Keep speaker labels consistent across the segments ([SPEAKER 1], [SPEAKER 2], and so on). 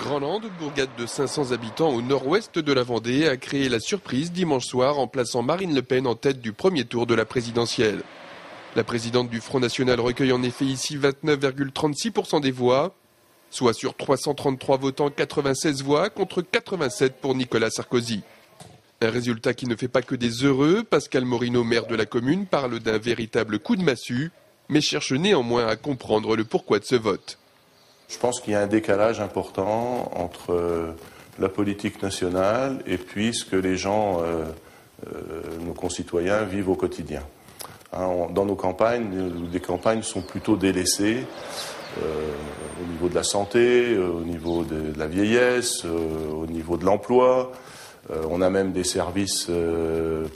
[SPEAKER 1] Grandland, bourgade de 500 habitants au nord-ouest de la Vendée, a créé la surprise dimanche soir en plaçant Marine Le Pen en tête du premier tour de la présidentielle. La présidente du Front National recueille en effet ici 29,36% des voix, soit sur 333 votants 96 voix contre 87 pour Nicolas Sarkozy. Un résultat qui ne fait pas que des heureux. Pascal Morino, maire de la commune, parle d'un véritable coup de massue, mais cherche néanmoins à comprendre le pourquoi de ce vote.
[SPEAKER 2] Je pense qu'il y a un décalage important entre la politique nationale et puis ce que les gens, nos concitoyens, vivent au quotidien. Dans nos campagnes, les campagnes sont plutôt délaissées au niveau de la santé, au niveau de la vieillesse, au niveau de l'emploi. On a même des services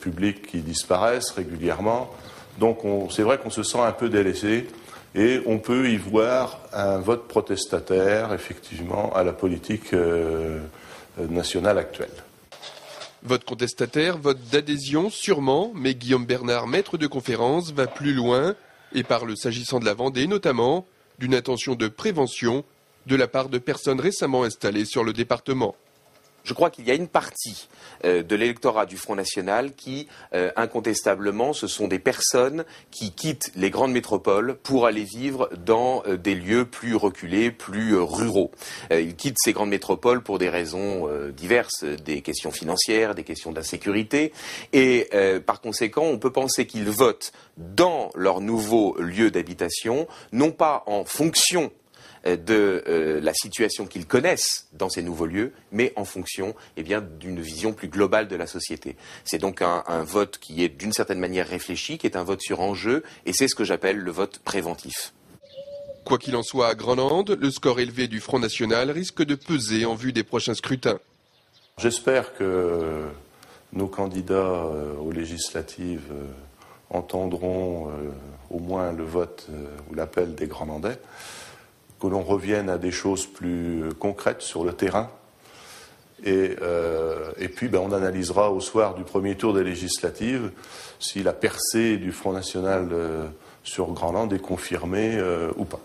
[SPEAKER 2] publics qui disparaissent régulièrement. Donc c'est vrai qu'on se sent un peu délaissé. Et on peut y voir un vote protestataire, effectivement, à la politique nationale actuelle.
[SPEAKER 1] Vote contestataire, vote d'adhésion, sûrement, mais Guillaume Bernard, maître de conférence, va plus loin et parle, s'agissant de la Vendée notamment, d'une intention de prévention de la part de personnes récemment installées sur le département.
[SPEAKER 3] Je crois qu'il y a une partie de l'électorat du Front National qui, incontestablement, ce sont des personnes qui quittent les grandes métropoles pour aller vivre dans des lieux plus reculés, plus ruraux. Ils quittent ces grandes métropoles pour des raisons diverses, des questions financières, des questions d'insécurité. Et par conséquent, on peut penser qu'ils votent dans leur nouveau lieu d'habitation, non pas en fonction de la situation qu'ils connaissent dans ces nouveaux lieux, mais en fonction d'une vision plus globale de la société. C'est donc un vote qui est d'une certaine manière réfléchi, qui est un vote sur enjeu, et c'est ce que j'appelle le vote préventif.
[SPEAKER 1] Quoi qu'il en soit à Grandland, le score élevé du Front National risque de peser en vue des prochains scrutins.
[SPEAKER 2] J'espère que nos candidats aux législatives entendront au moins le vote ou l'appel des Grandlandais, que l'on revienne à des choses plus concrètes sur le terrain. Et puis on analysera au soir du premier tour des législatives si la percée du Front National sur Grandland est confirmée ou pas.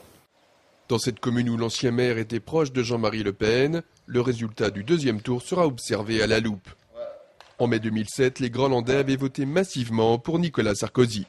[SPEAKER 1] Dans cette commune où l'ancien maire était proche de Jean-Marie Le Pen, le résultat du deuxième tour sera observé à la loupe. En mai 2007, les Grandlandais avaient voté massivement pour Nicolas Sarkozy.